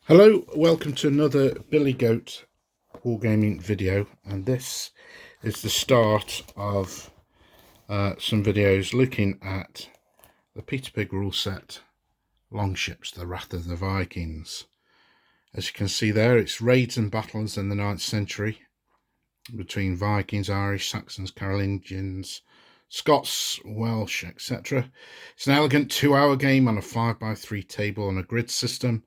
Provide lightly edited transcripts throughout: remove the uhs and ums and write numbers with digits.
Hello, welcome to another Billy Goat wargaming video, and this is the start of some videos looking at the Peter Pig rule set Longships, the Wrath of the Vikings. As you can see there, it's raids and battles in the 9th century between Vikings, Irish, Saxons, Carolingians, Scots, Welsh, etc. It's an elegant 2-hour game on a 5x3 table on a grid system.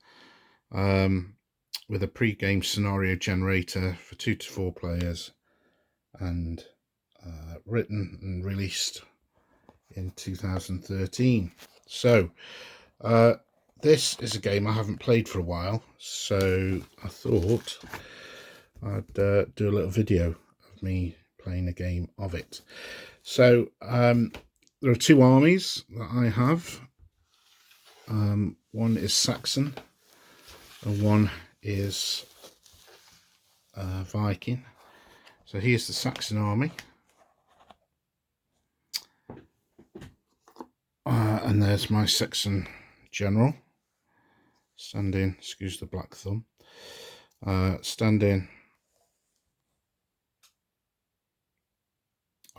With a pre-game scenario generator for 2 to 4 players, and written and released in 2013. So this is a game I haven't played for a while, so I thought I'd do a little video of me playing a game of it. So there are 2 armies that I have. One is Saxon and one is Viking. So here's the Saxon army, and there's my Saxon general standing, excuse the black thumb, standing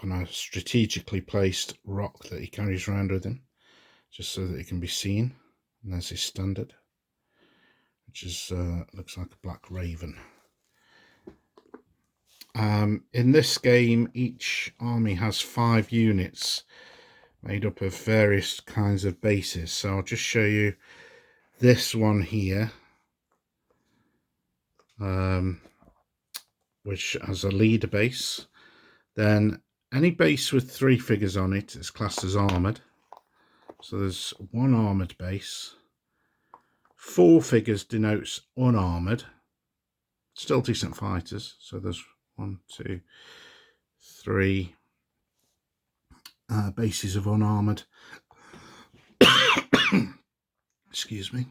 on a strategically placed rock that he carries around with him, just so that he can be seen. And there's his standard, which is looks like a black raven. In this game, each army has 5 units made up of various kinds of bases. So I'll just show you this one here, which has a leader base. Then any base with 3 figures on it is classed as armoured. So there's 1 armoured base. 4 figures denotes unarmoured. Still decent fighters. So there's 1, 2, 3 bases of unarmoured. Excuse me.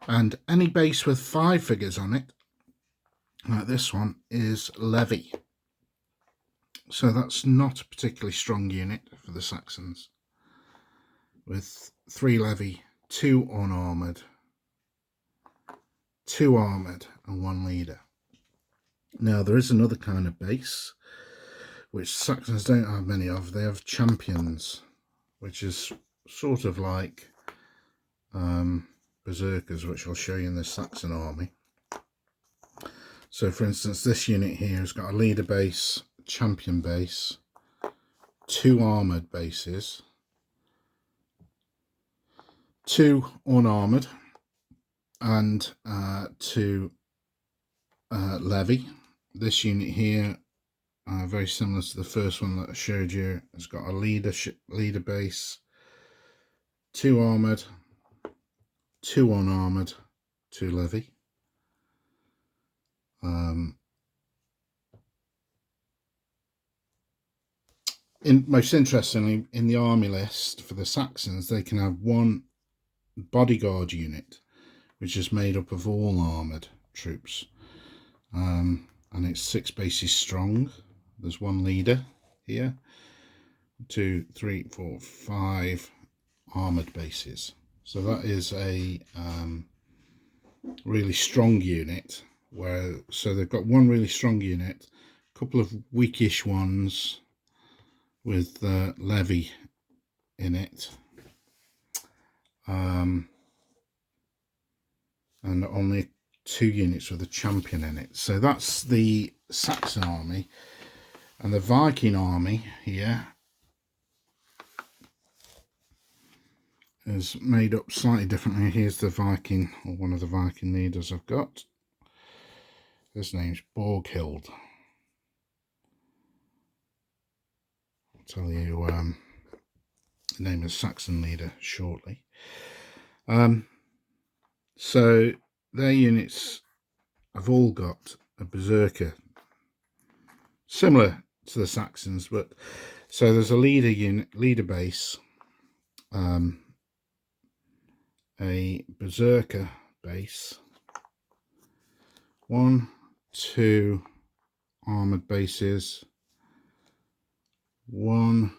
And any base with 5 figures on it, like this one, is levy. So that's not a particularly strong unit for the Saxons, with 3 levy, 2 unarmoured, 2 armoured and 1 leader. Now there is another kind of base which Saxons don't have many of. They have champions, which is sort of like berserkers, which I'll show you in the Saxon army. So for instance, this unit here has got a leader base, champion base, 2 armoured bases, 2 unarmoured, and 2 levy. This unit here, very similar to the first one that I showed you, has got a leader base, 2 armoured, 2 unarmoured, 2 levy. Most interestingly, in the army list for the Saxons, they can have 1 bodyguard unit, which is made up of all armoured troops, and it's 6 bases strong. There's 1 leader here, 2, 3, 4, 5 armoured bases. So that is a really strong unit. So they've got 1 really strong unit, a couple of weakish ones with levy in it, and only 2 units with a champion in it. So that's the Saxon army. And the Viking army here is made up slightly differently. Here's the Viking, or one of the Viking leaders I've got. His name's Borghild. I'll tell you the name of the Saxon leader shortly. So their units have all got a berserker, similar to the Saxons, but so there's a leader base, a berserker base, 1, 2 armoured bases, 1,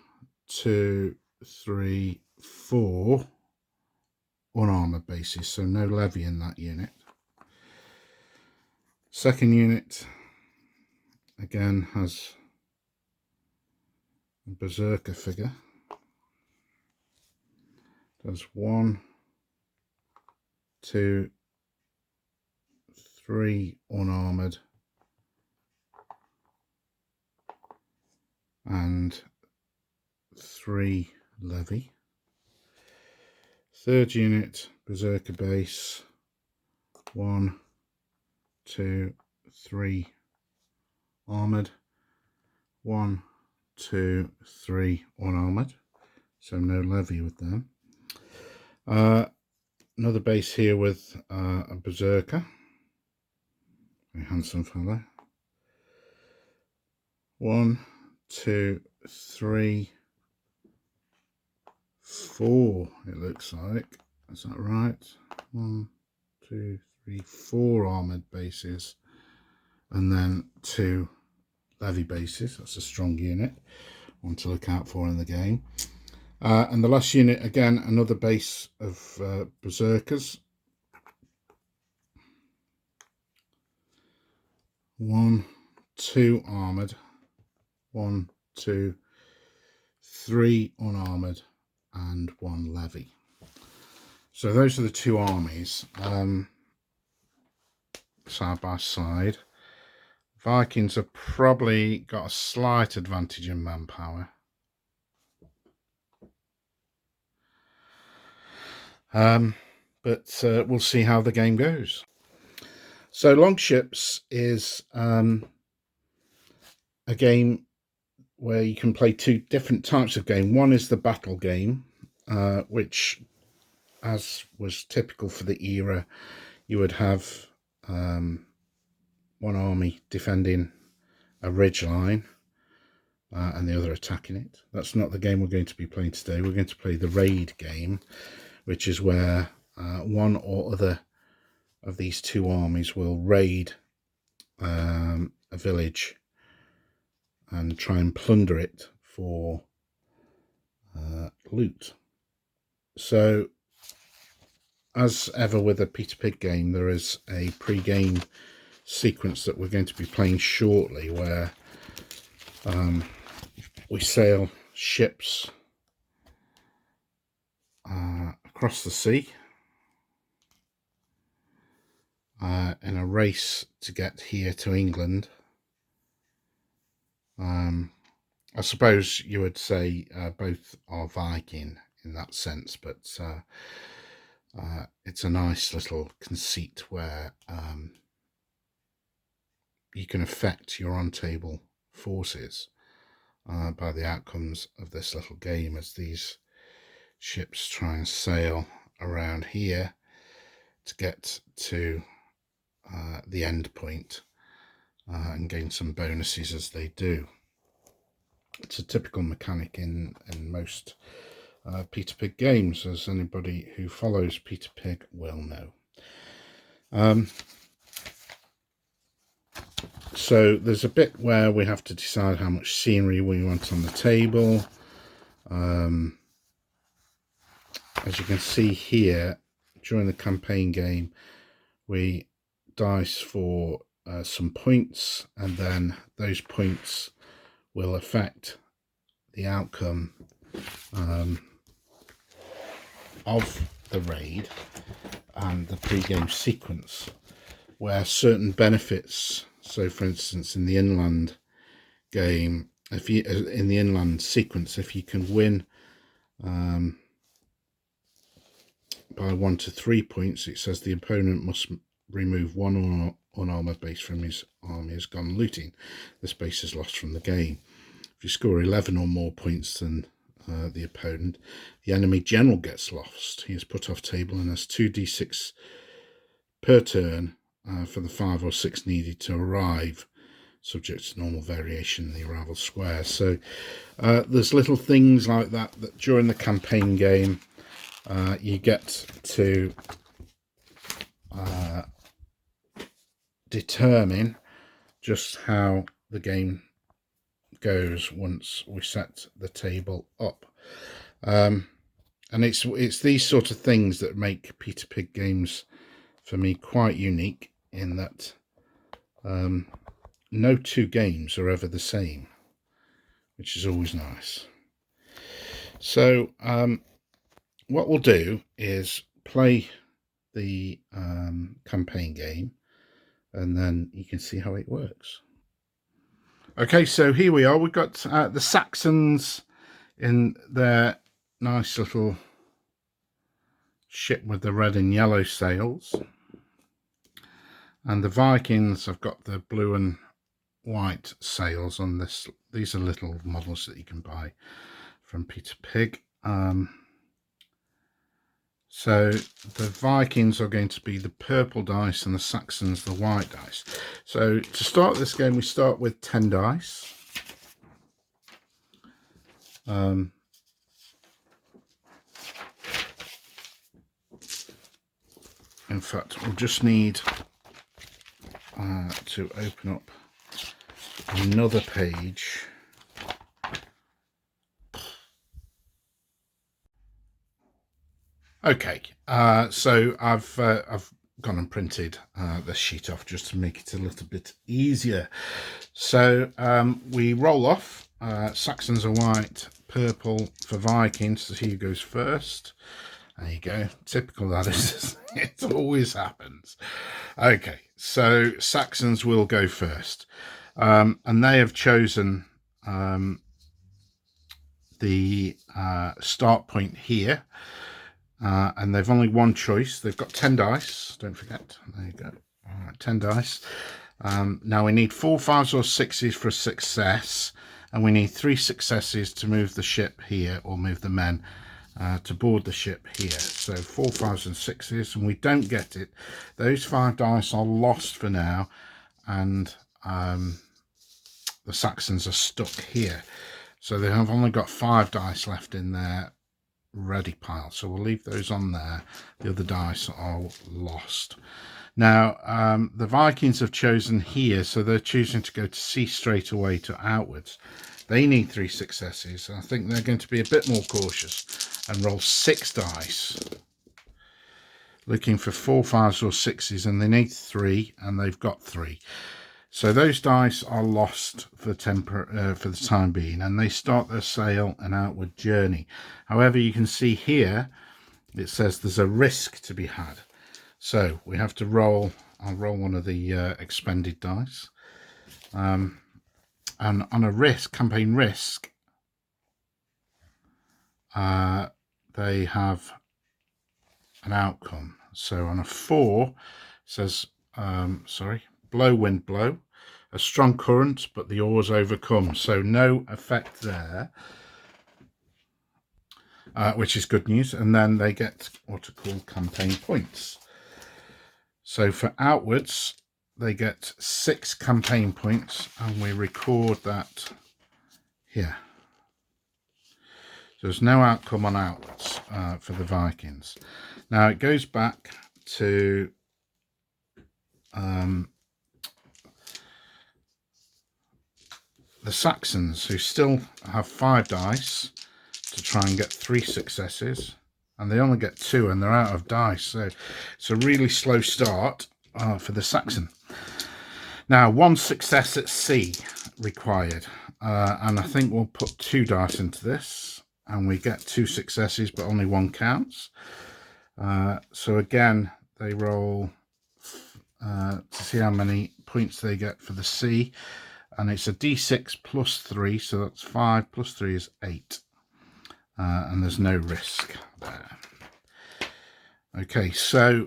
2, 3, 4 unarmoured bases, so no levy in that unit. Second unit again has a berserker figure. Does 1, 2, 3 unarmoured and 3 levy. Third unit, berserker base, 1, 2, 3 armoured, 1, 2, 3 unarmoured, so no levy with them. Another base here with a berserker, very handsome fellow. 1, 2, 3, 4, it looks like. Is that right? 1, 2, 3, 4 armoured bases, and then 2 levy bases. That's a strong unit, one to look out for in the game. And the last unit, again, another base of berserkers. 1, 2 armoured, 1, 2, 3 unarmoured, and 1 levy. So those are the 2 armies side by side. Vikings have probably got a slight advantage in manpower. But we'll see how the game goes. So Longships is a game where you can play 2 different types of game. One is the battle game, which, as was typical for the era, you would have one army defending a ridge line and the other attacking it. That's not the game we're going to be playing today. We're going to play the raid game, which is where one or other of these 2 armies will raid a village and try and plunder it for loot. So, as ever with a Peter Pig game, there is a pre-game sequence that we're going to be playing shortly, where we sail ships across the sea in a race to get here to England. I suppose you would say both are Viking in that sense, but it's a nice little conceit where you can affect your on-table forces by the outcomes of this little game, as these ships try and sail around here to get to the end point and gain some bonuses as they do. It's a typical mechanic in most Peter Pig games, as anybody who follows Peter Pig will know. So there's a bit where we have to decide how much scenery we want on the table. As you can see here, during the campaign game, we dice for some points, and then those points will affect the outcome of the raid and the pre-game sequence, where certain benefits, so for instance in the inland game, if you in the inland sequence, if you can win by 1 to 3 points, it says the opponent must remove 1 unarmoured base from his army has gone looting. This base is lost from the game. If you score 11 or more points than the opponent, the enemy general gets lost. He is put off table and has 2d6 per turn for the 5 or 6 needed to arrive, subject to normal variation in the arrival square. So there's little things like that during the campaign game you get to determine just how the game goes once we set the table up. And it's these sort of things that make Peter Pig games for me quite unique, in that no two games are ever the same, which is always nice. So what we'll do is play the campaign game, and then you can see how it works. Okay, so here we are. We've got the Saxons in their nice little ship with the red and yellow sails, and the Vikings have got the blue and white sails on this. These are little models that you can buy from Peter Pig. So the Vikings are going to be the purple dice and the Saxons the white dice. So to start this game, we start with 10 dice. In fact, we'll just need to open up another page. Okay, so I've gone and printed the sheet off just to make it a little bit easier. So we roll off. Saxons are white, purple for Vikings. So here goes first. There you go. Typical, that is. It always happens. Okay, so Saxons will go first. And they have chosen the start point here. And they've only one choice. They've got 10 dice. Don't forget. There you go. All right, 10 dice. Now we need 4 5s or 6s for a success. And we need 3 successes to move the ship here, or move the men to board the ship here. So 4 5s and 6s, and we don't get it. Those 5 dice are lost for now, and the Saxons are stuck here. So they have only got 5 dice left in their ready pile. So we'll leave those on there. The other dice are lost. Now, the Vikings have chosen here, so they're choosing to go to sea straight away to outwards. They need 3 successes. I think they're going to be a bit more cautious and roll 6 dice, looking for 4 5s or 6s, and they need 3, and they've got 3. So those dice are lost for the time being, and they start their sail and outward journey. However, you can see here it says there's a risk to be had. So we have to roll. I'll roll one of the expended dice. And on a risk, campaign risk, they have an outcome. So on a 4, it says, blow, wind, blow. A strong current, but the oars overcome. So no effect there, which is good news. And then they get what are called campaign points. So for outwards, they get 6 campaign points, and we record that here. So there's no outcome on outwards for the Vikings. Now it goes back to the Saxons, who still have 5 dice to try and get 3 successes, and they only get 2, and they're out of dice. So it's a really slow start for the Saxon. Now, 1 success at sea required, and I think we'll put 2 dice into this, and we get 2 successes, but only 1 counts. So again, they roll to see how many points they get for the sea, and it's a d6 plus 3, so that's 5 plus 3 is 8, and there's no risk there. Okay, so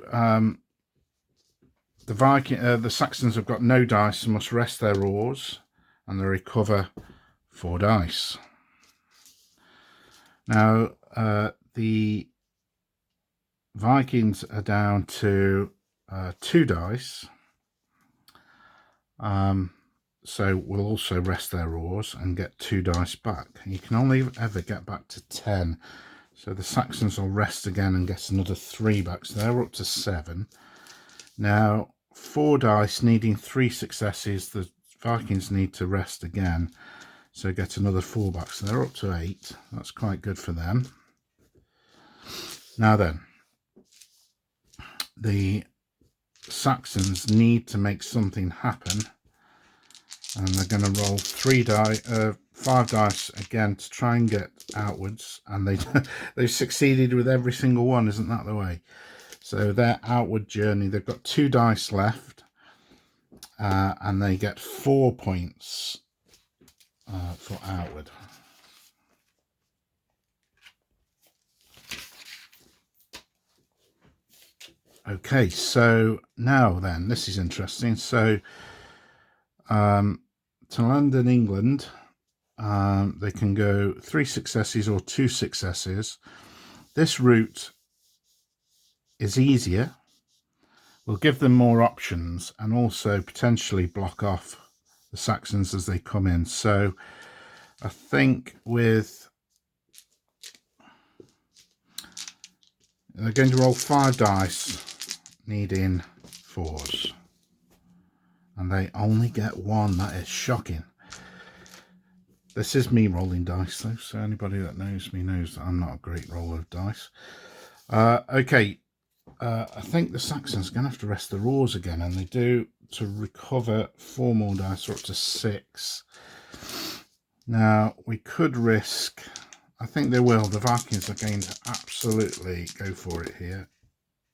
the Saxons have got no dice and must rest their oars, and they recover 4 dice. Now the Vikings are down to 2 dice, so we'll also rest their oars and get 2 dice back. You can only ever get back to 10, so the Saxons will rest again and get another 3 back, so they're up to 7. Now 4 dice needing 3 successes, the Vikings need to rest again, so get another 4 back, so they're up to 8. That's quite good for them. Now then, the Saxons need to make something happen, and they're going to roll 5 dice again to try and get outwards, and they've succeeded with every single one. Isn't that the way? So their outward journey, they've got 2 dice left, and they get 4 points for outward. Okay, so now then, this is interesting. So to land in England, they can go 3 successes or 2 successes. This route is easier, will give them more options, and also potentially block off the Saxons as they come in. So I think they're going to roll 5 dice, needing 4s. And they only get 1. That is shocking. This is me rolling dice, though, so anybody that knows me knows that I'm not a great roller of dice. Okay, I think the Saxons are going to have to rest their oars again, and they do, to recover 4 more dice, or up to 6. Now, we could risk... I think they will. The Vikings are going to absolutely go for it here,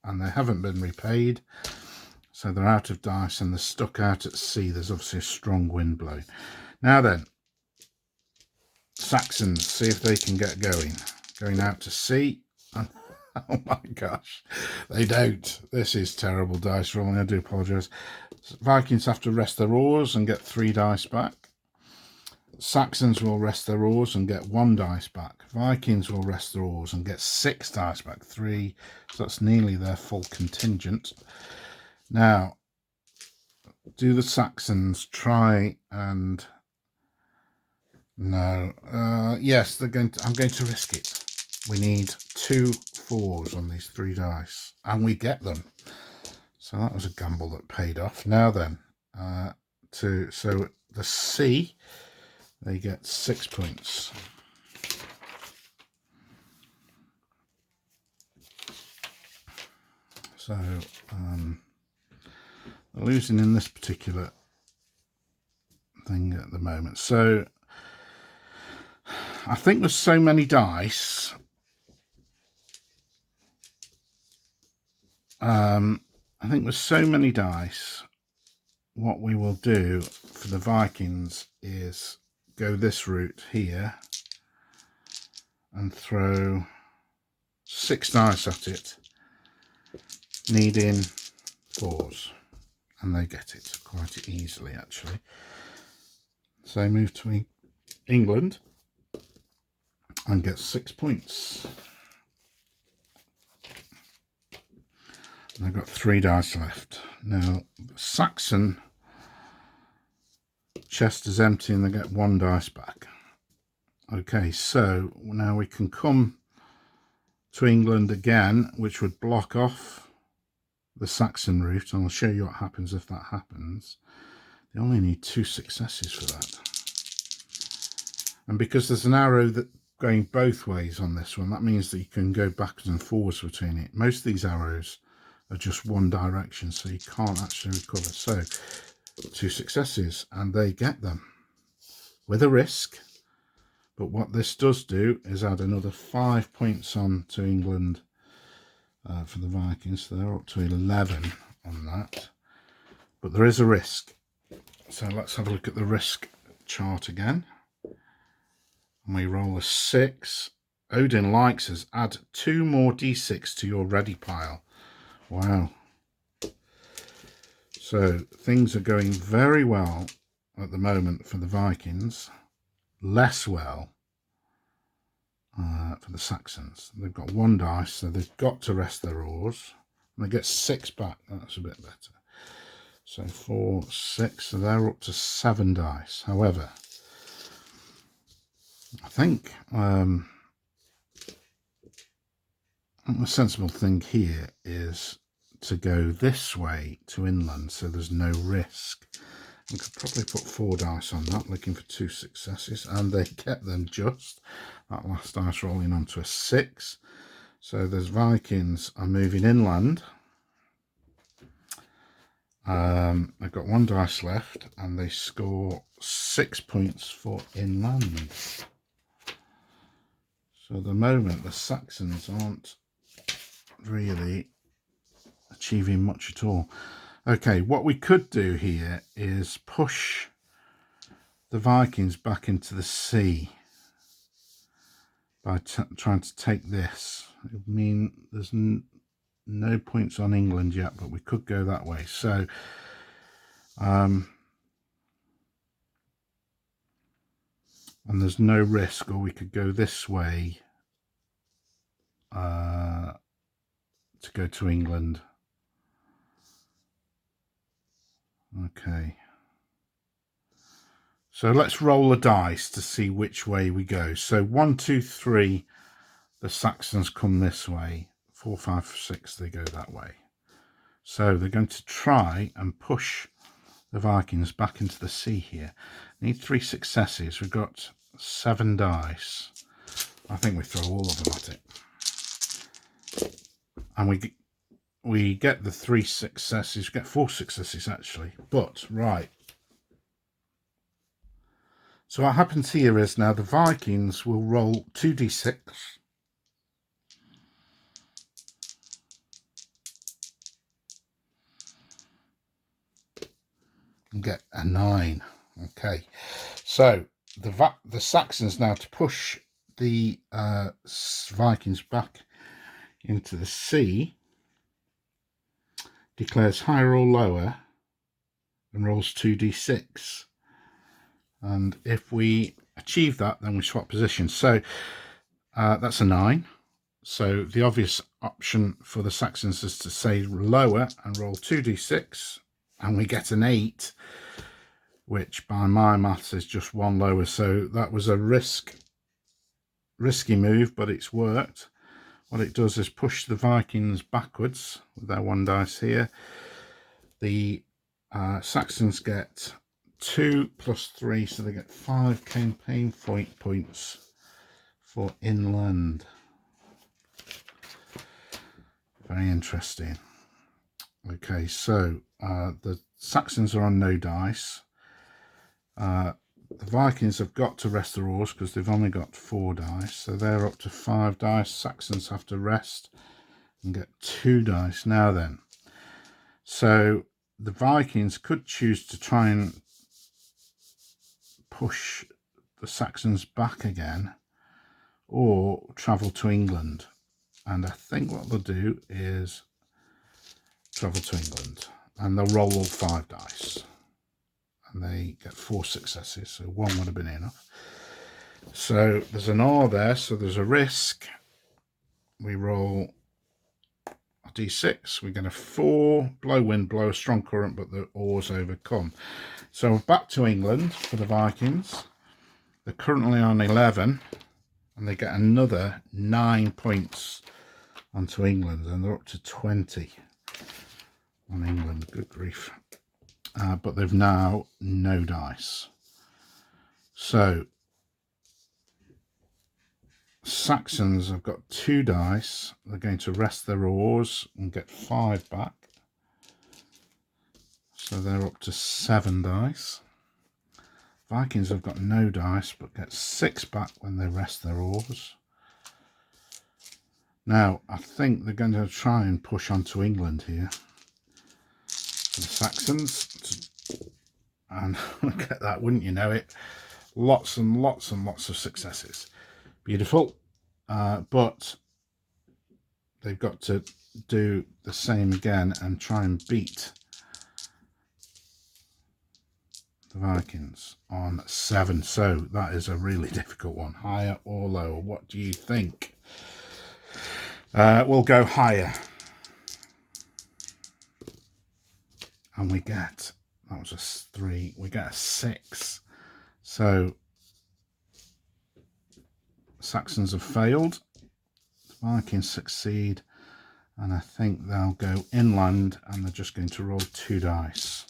and they haven't been repaid. So they're out of dice and they're stuck out at sea. There's obviously a strong wind blowing. Now then, Saxons, see if they can get going. Going out to sea. Oh my gosh, they don't. This is terrible dice rolling. I do apologise. Vikings have to rest their oars and get 3 dice back. Saxons will rest their oars and get 1 dice back. Vikings will rest their oars and get 6 dice back. 3. So that's nearly their full contingent. Now, do the Saxons try and... No. Yes, they're going to... I'm going to risk it. We need 2 4s on these 3 dice, and we get them. So that was a gamble that paid off. Now then, so the sea, they get 6 points. So losing in this particular thing at the moment. So I think with so many dice, what we will do for the Vikings is go this route here and throw 6 dice at it, needing 4s, and they get it quite easily actually. So they move to England and get 6 points. And I've got 3 dice left. Now, the Saxon chest is empty and they get 1 dice back. Okay, so now we can come to England again, which would block off the Saxon route. And I'll show you what happens if that happens. They only need 2 successes for that. And because there's an arrow that going both ways on this one, that means that you can go backwards and forwards between it. Most of these arrows are just one direction, so you can't actually recover. So 2 successes, and they get them with a risk. But what this does do is add another 5 points on to England for the Vikings. So they're up to 11 on that. But there is a risk. So let's have a look at the risk chart again. And we roll a 6. Odin likes us. Add 2 more d6 to your ready pile. Wow. So things are going very well at the moment for the Vikings. Less well for the Saxons. They've got 1 dice, so they've got to rest their oars. And they get 6 back. That's a bit better. So 4, 6. So they're up to 7 dice. However, I think the sensible thing here is to go this way to inland, so there's no risk. We could probably put 4 dice on that, looking for 2 successes, and they get them just. That last dice rolling onto a 6. So those Vikings are moving inland. They've got 1 dice left and they score 6 points for inland. So at the moment the Saxons aren't really achieving much at all. Okay, what we could do here is push the Vikings back into the sea by trying to take this. It would mean there's no points on England yet, but we could go that way. So and there's no risk, or we could go this way to go to England. Okay, so let's roll a dice to see which way we go. So 1, 2, 3, the Saxons come this way. 4, 5, 6, they go that way. So they're going to try and push the Vikings back into the sea here. Need 3 successes. We've got 7 dice. I think we throw all of them at it. And we get the 3 successes. We get 4 successes actually. But, right. So what happens here is now the Vikings will roll 2d6. And get a 9. Okay. So the Saxons now, to push the Vikings back into the sea, declares higher or lower and rolls 2d6. And if we achieve that, then we swap positions. So that's a 9. So the obvious option for the Saxons is to say lower and roll 2d6, and we get an 8, which by my maths is just 1 lower. So that was a risky move, but it's worked. What it does is push the Vikings backwards with their 1 dice here. The Saxons get 2 plus 3, so they get 5 campaign points for inland. Very interesting. Okay, so the Saxons are on no dice. The Vikings have got to rest their oars because they've only got 4 dice, so they're up to 5 dice. Saxons have to rest and get 2 dice. Now then, so the Vikings could choose to try and push the Saxons back again, or travel to England. And I think what they'll do is travel to England, and they'll roll all 5 dice. And they get 4 successes, so 1 would have been enough. So there's an R there, so there's a risk. We roll a d6, we get a 4, blow wind, blow a strong current, but the oars overcome. So we're back to England for the Vikings. They're currently on 11, and they get another 9 points onto England, and they're up to 20 on England. Good grief. But they've now no dice. So Saxons have got 2 dice. They're going to rest their oars and get 5 back. So they're up to 7 dice. Vikings have got no dice, but get 6 back when they rest their oars. Now, I think they're going to try and push on to England here. The Saxons, and look at that, wouldn't you know it, lots and lots and lots of successes. Beautiful. But they've got to do the same again and try and beat the Vikings on 7. So that is a really difficult one. Higher or lower? What do you think? We'll go higher. And we get, that was a 3, we get a 6. So Saxons have failed. The Vikings succeed. And I think they'll go inland, and they're just going to roll 2 dice.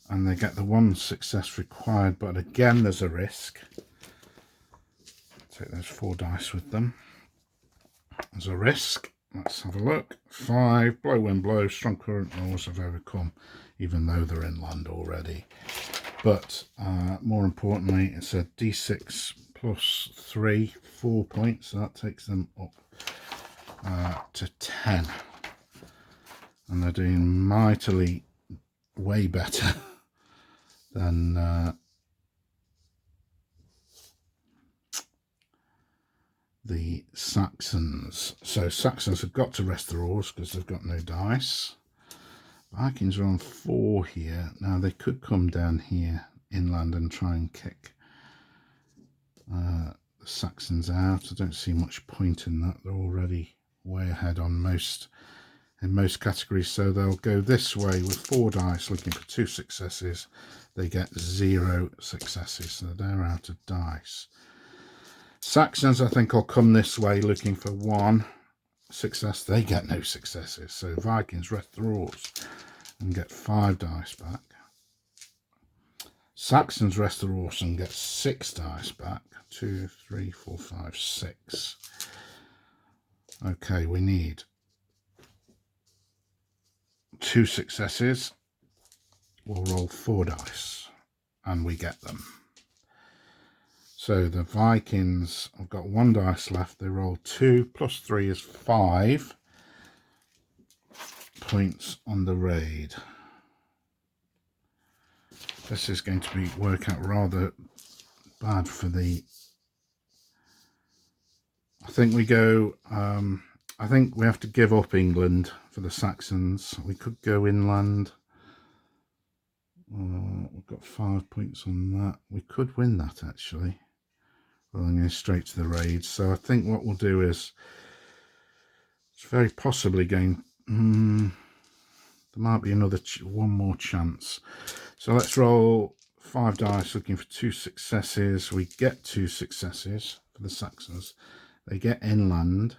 And they get the 1 success required, but again there's a risk. Take those 4 dice with them. as a risk. Let's have a look. 5, blow wind blow, strong current laws have overcome, even though they're inland already. But more importantly, it's a d6 plus 3, 4 points, so that takes them up to 10. And they're doing mightily way better than the Saxons. So Saxons have got to rest their oars because they've got no dice. Vikings are on 4 here. Now they could come down here inland and try and kick the Saxons out. I don't see much point in that. They're already way ahead on in most categories, so they'll go this way with 4 dice looking for 2 successes. They get 0 successes, so they're out of dice. Saxons, I think, will come this way looking for 1 success. They get no successes, so Vikings rest their oars and get 5 dice back. Saxons rest their oars and get 6 dice back. 2, 3, 4, 5, 6. Okay, we need 2 successes. We'll roll 4 dice and we get them. So the Vikings have got 1 dice left. They roll 2 plus 3 is 5 points on the raid. This is going to work out rather bad for the... I think we go... I think we have to give up England for the Saxons. We could go inland. We've got 5 points on that. We could win that, actually. Well, I'm going straight to the raid. So I think what we'll do is... It's very possibly going... there might be one more chance. So let's roll 5 dice looking for 2 successes. We get 2 successes for the Saxons. They get inland.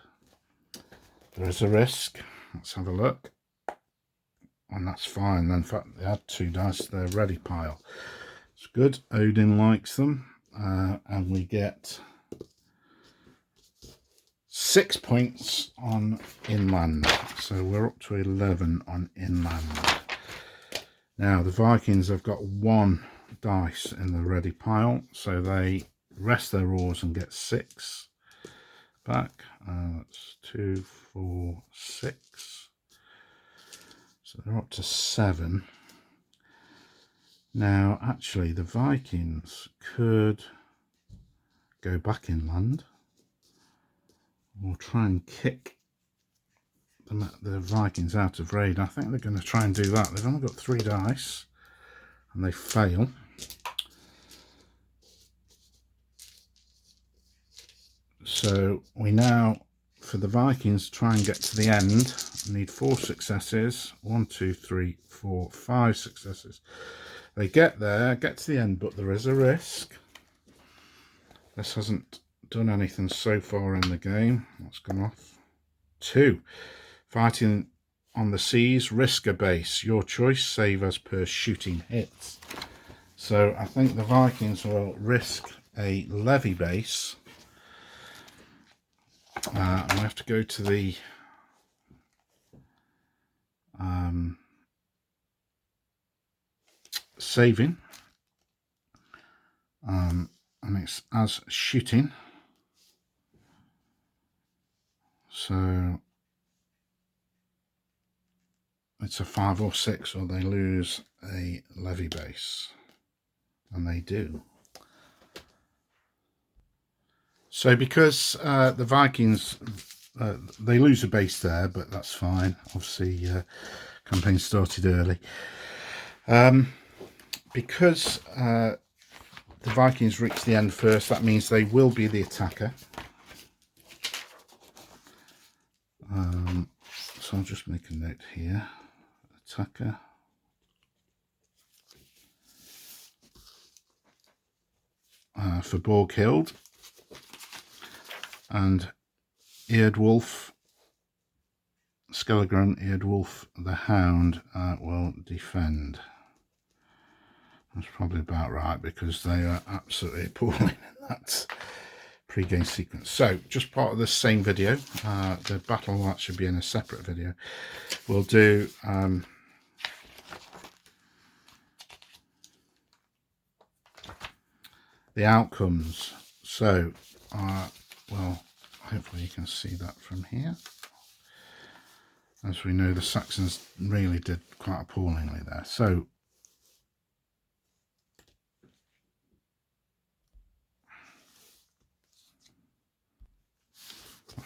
There is a risk. Let's have a look. And that's fine. Then, in fact, they add 2 dice to their ready pile. It's good. Odin likes them. And we get 6 points on inland. So we're up to 11 on inland. Now, the Vikings have got 1 dice in the ready pile. So they rest their oars and get 6 back. That's 2, 4, 6. So they're up to 7. Now, actually, the Vikings could go back inland or try and kick the Vikings out of raid. I think they're going to try and do that. They've only got 3 dice and they fail. So we now, for the Vikings, try and get to the end. Need 4 successes. 1, 2, 3, 4, 5 successes. They get there, get to the end, but there is a risk. This hasn't done anything so far in the game. What's gone off? 2. Fighting on the seas, risk a base. Your choice, save as per shooting hits. So I think the Vikings will risk a levy base. And we have to go to the saving, and it's as shooting, so it's a 5 or 6 or they lose a levy base, and they do. So because the Vikings, they lose a base there, but that's fine. Obviously, campaign started early. Because the Vikings reach the end first, that means they will be the attacker. So I'll just make a note here. Attacker. For Borghild. And Eardwulf, Skelegron, Eardwulf, the Hound will defend. That's probably about right because they are absolutely appalling in that pre-game sequence. So just part of the same video, the battle that should be in a separate video. We'll do the outcomes. So well, hopefully you can see that from here. As we know, the Saxons really did quite appallingly there. So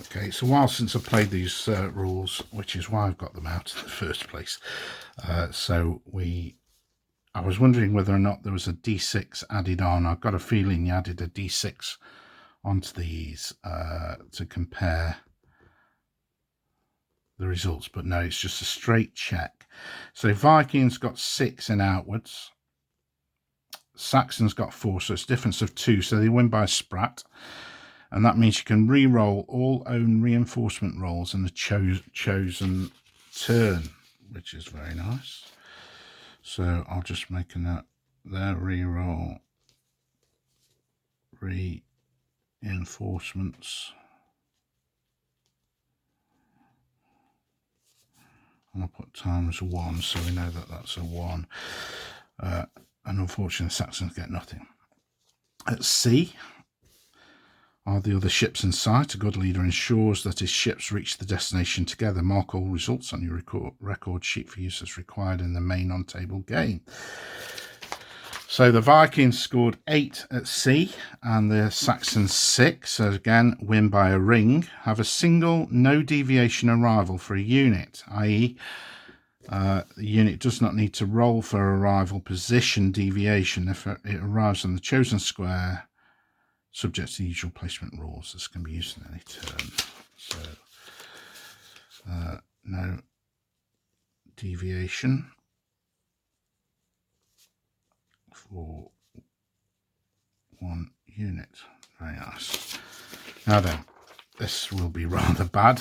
okay, it's a while since I've played these rules, which is why I've got them out in the first place. I was wondering whether or not there was a D6 added on. I've got a feeling you added a D6 onto these to compare the results, but no, it's just a straight check. So Vikings got 6 in outwards, Saxons got 4, so it's a difference of 2, so they win by a sprat. And that means you can re-roll all own reinforcement rolls in the chosen turn, which is very nice. So I'll just make a note there, re-roll reinforcements. And I'll put times 1, so we know that that's a 1. And unfortunately, the Saxons get nothing. At sea are the other ships in sight. A good leader ensures that his ships reach the destination together. Mark all results on your record sheet for use as required in the main on-table game. So the Vikings scored 8 at sea and the Saxons 6. So again, win by a ring. Have a single no deviation arrival for a unit, i.e. The unit does not need to roll for arrival position deviation if it arrives on the chosen square, subject to the usual placement rules. This can be used in any turn. So no deviation for 1 unit. Very nice. Now then, this will be rather bad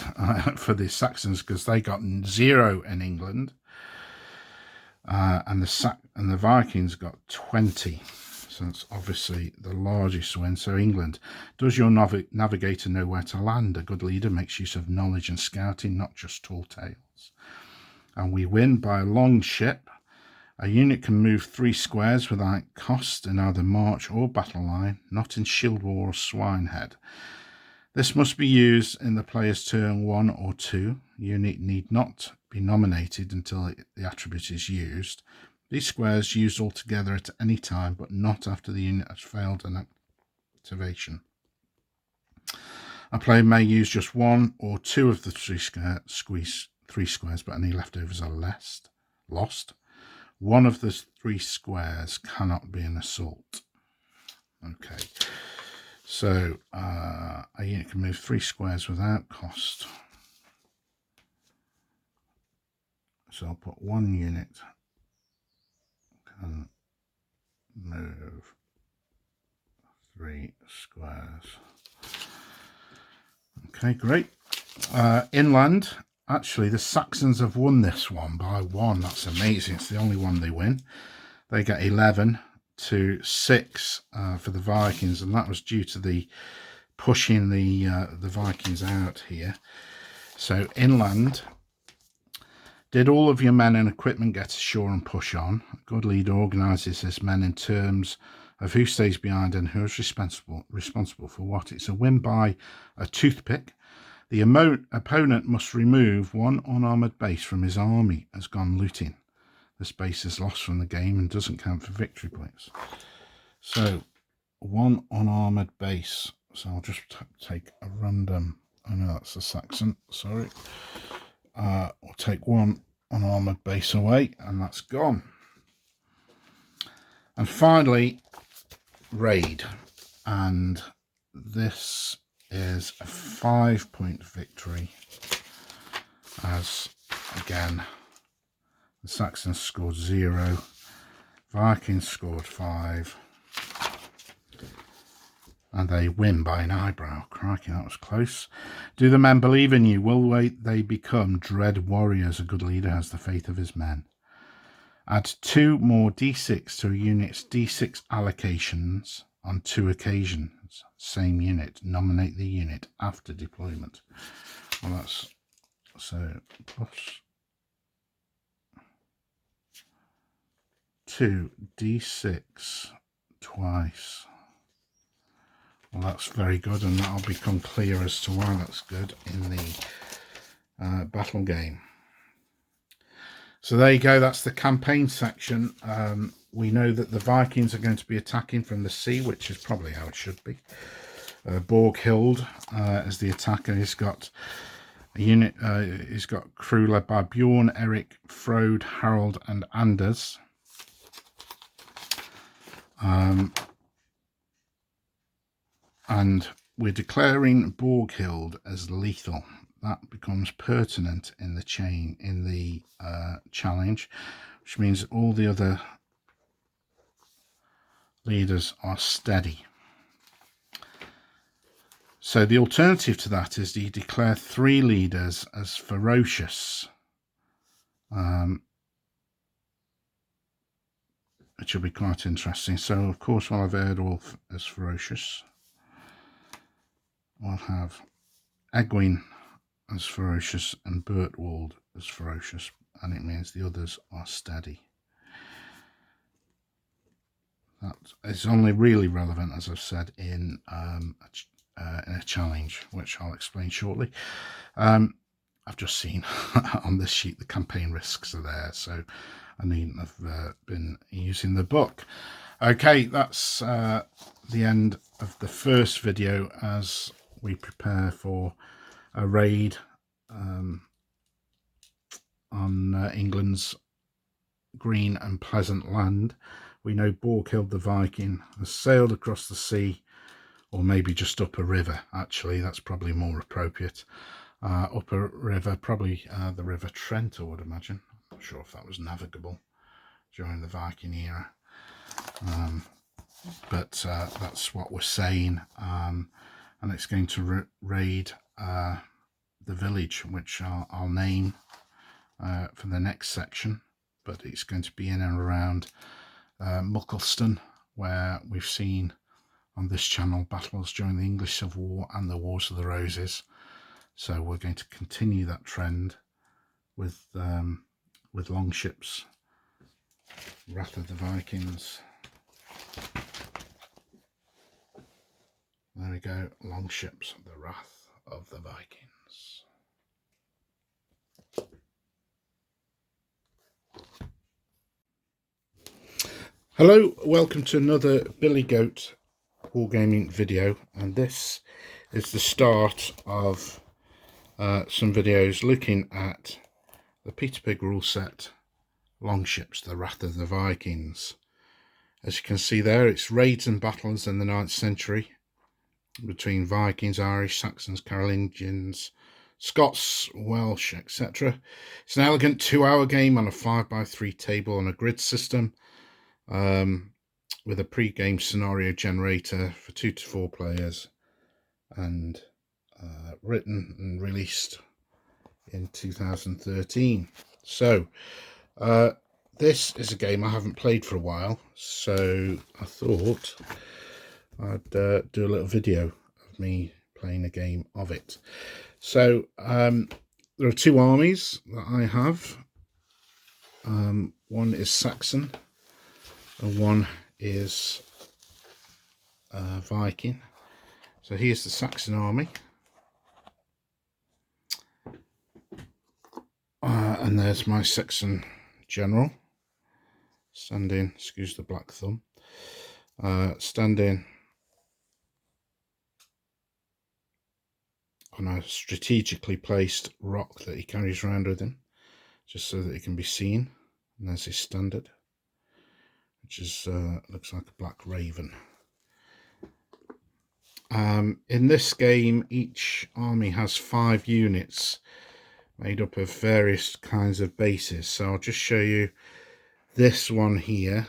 for the Saxons because they got 0 in England, and the Vikings got 20. So it's obviously the largest win. So England, does your navigator know where to land? A good leader makes use of knowledge and scouting, not just tall tales. And we win by a long ship. A unit can move 3 squares without cost in either march or battle line, not in shield wall or swinehead. This must be used in the player's turn 1 or 2. Unit need not be nominated until the attribute is used. These squares used altogether at any time, but not after the unit has failed an activation. A player may use just 1 or 2 of the 3 squares, but any leftovers are lost. 1 of the 3 squares cannot be an assault. Okay, so a unit can move 3 squares without cost. So I'll put 1 unit can move 3 squares. Okay, great. Inland, actually the Saxons have won this one by 1. That's amazing. It's the only one they win. They get 11 to 6 for the Vikings, and that was due to the pushing the Vikings out here. So inland, did all of your men and equipment get ashore and push on? A good leader organises his men in terms of who stays behind and who is responsible for what. It's a win by a toothpick. The opponent must remove 1 unarmoured base from his army has gone looting. This base is lost from the game and doesn't count for victory points. So 1 unarmoured base. So I'll just take a random, I know that's a Saxon, sorry. We'll take 1 unarmoured base away and that's gone. And finally, raid. And this is a 5-point victory, as again the Saxons scored 0, Vikings scored 5, and they win by an eyebrow. Crikey, that was close. Do the men believe in you? Will they become dread warriors? A good leader has the faith of his men. Add 2 more d6 to a unit's d6 allocations on 2 occasions. Vikings. Same unit. Nominate the unit after deployment. Well, that's so plus 2d6 twice. Well, that's very good, and that'll become clear as to why that's good in the battle game. So there you go, that's the campaign section. We know that the Vikings are going to be attacking from the sea, which is probably how it should be. Borghild as the attacker. He's got a unit, he's got crew led by Bjorn, Eric, Frode, Harold and Anders. And we're declaring Borghild as lethal. That becomes pertinent in the chain, in the challenge, which means all the other leaders are steady. So the alternative to that is you declare 3 leaders as ferocious, which will be quite interesting. So of course we'll have Erdwulf as ferocious. We'll have Egwin as ferocious and Bertwald as ferocious, and it means the others are steady. That is only really relevant, as I've said, in a challenge, which I'll explain shortly. I've just seen on this sheet the campaign risks are there, so I needn't have been using the book. Okay, that's the end of the first video as we prepare for a raid on England's green and pleasant land. We know Borghild the Viking has sailed across the sea, or maybe just up a river. Actually, that's probably more appropriate. Up a river, probably the River Trent, I would imagine. I'm not sure if that was navigable during the Viking era. But that's what we're saying. And it's going to raid the village, which I'll name for the next section. But it's going to be in and around Muckleston, where we've seen on this channel battles during the English Civil War and the Wars of the Roses. So we're going to continue that trend with Longships, Wrath of the Vikings. There we go, Longships, the Wrath of the Vikings. Hello, welcome to another Billy Goat wargaming video, and this is the start of some videos looking at the Peter Pig rule set Longships, the Wrath of the Vikings. As you can see there, it's raids and battles in the 9th century between Vikings, Irish, Saxons, Carolingians, Scots, Welsh, etc. It's an elegant 2-hour game on a 5x3 table on a grid system, with a pre-game scenario generator for 2 to 4 players, and written and released in 2013. So this is a game I haven't played for a while, so I thought I'd do a little video of me playing a game of it. So there are 2 armies that I have. One is Saxon and one is Viking. So here's the Saxon army, and there's my Saxon general standing, excuse the black thumb, standing on a strategically placed rock that he carries around with him, just so that he can be seen. And there's his standard, which is looks like a black raven. In this game, each army has 5 units made up of various kinds of bases. So I'll just show you this one here,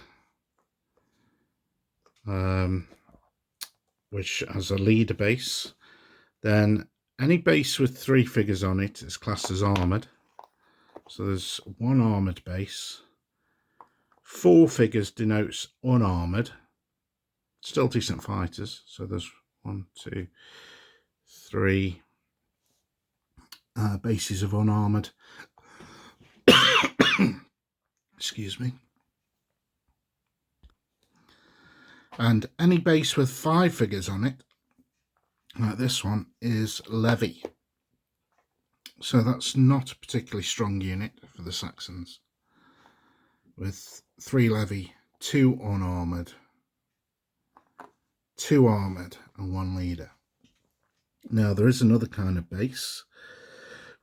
which has a leader base. Then any base with 3 figures on it is classed as armoured. So there's 1 armoured base. 4 figures denotes unarmoured. Still decent fighters. So there's 1, 2, 3 bases of unarmoured. Excuse me. And any base with 5 figures on it, like this one, is levy. So that's not a particularly strong unit for the Saxons, with 3 levy, 2 unarmoured, 2 armoured and 1 leader. Now there is another kind of base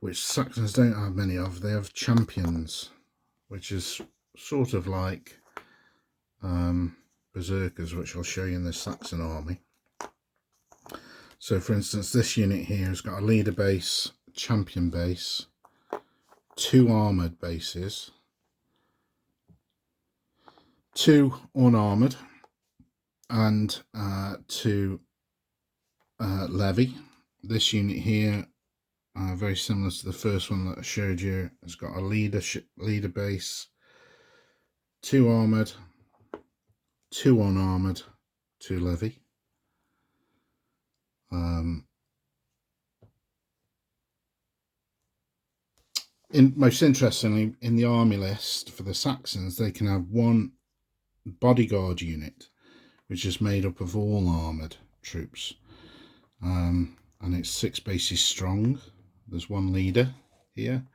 which Saxons don't have many of. They have champions, which is sort of like berserkers, which I'll show you in the Saxon army. So for instance, this unit here has got a leader base, champion base, 2 armoured bases, 2 unarmoured, and 2 levy. This unit here, very similar to the first one that I showed you, has got a leader base, 2 armoured, 2 unarmoured, 2 levy. Most interestingly, in the army list for the Saxons, they can have 1 bodyguard unit, which is made up of all armoured troops, and it's 6 bases strong. There's 1 leader here,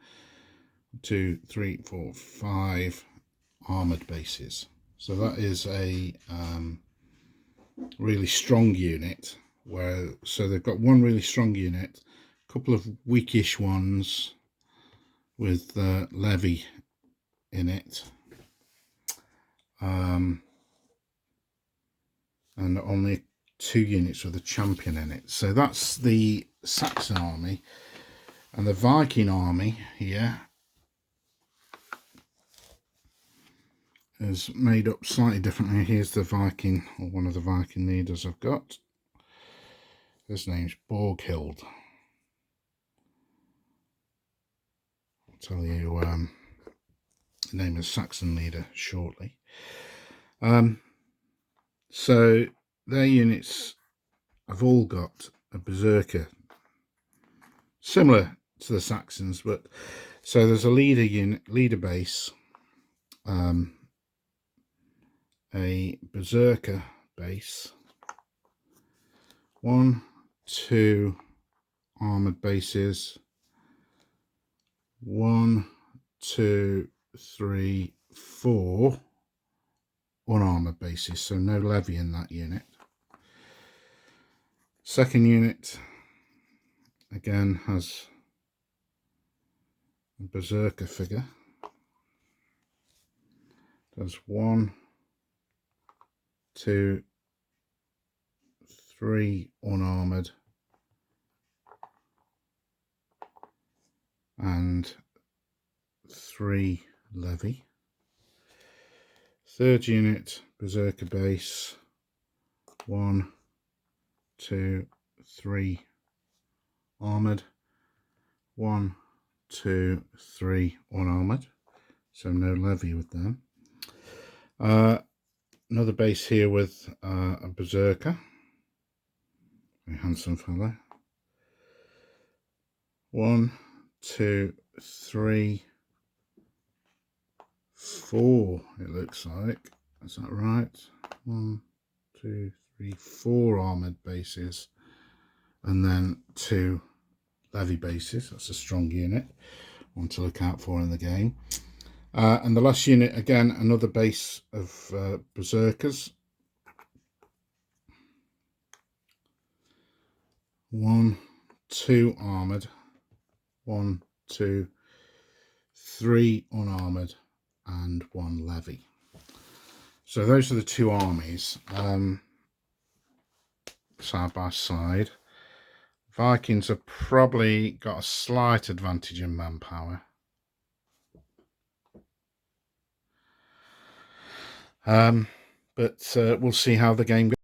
2, 3, 4, 5 armoured bases. So that is a really strong unit. So they've got 1 really strong unit, a couple of weakish ones with levy in it, and only 2 units with a champion in it. So that's the Saxon army. And the Viking army here is made up slightly differently. Here's the Viking, or one of the Viking leaders I've got. His name's Borghild. I'll tell you the name of the Saxon leader shortly. So their units have all got a berserker, similar to the Saxons, but so there's a leader base, a berserker base, 1, 2 armoured bases, 1, 2, 3, 4 unarmoured bases, so no levy in that unit. Second unit again has a berserker figure. There's 1, 2, 3 unarmoured and 3 levy. Third unit, berserker base, 1, 2, 3 armoured, 1, 2, 3 unarmoured, so no levy with them. Another base here with a berserker, very handsome fellow. 1, 2, 3, 4, it looks like. Is that right? 1, 2, 3, 4 armoured bases, and then 2 levy bases. That's a strong unit, one to look out for in the game. And the last unit, again, another base of berserkers. 1, 2 armoured, 1, 2, 3 unarmoured, and 1 levy. So those are the 2 armies side by side. Vikings have probably got a slight advantage in manpower. But we'll see how the game goes.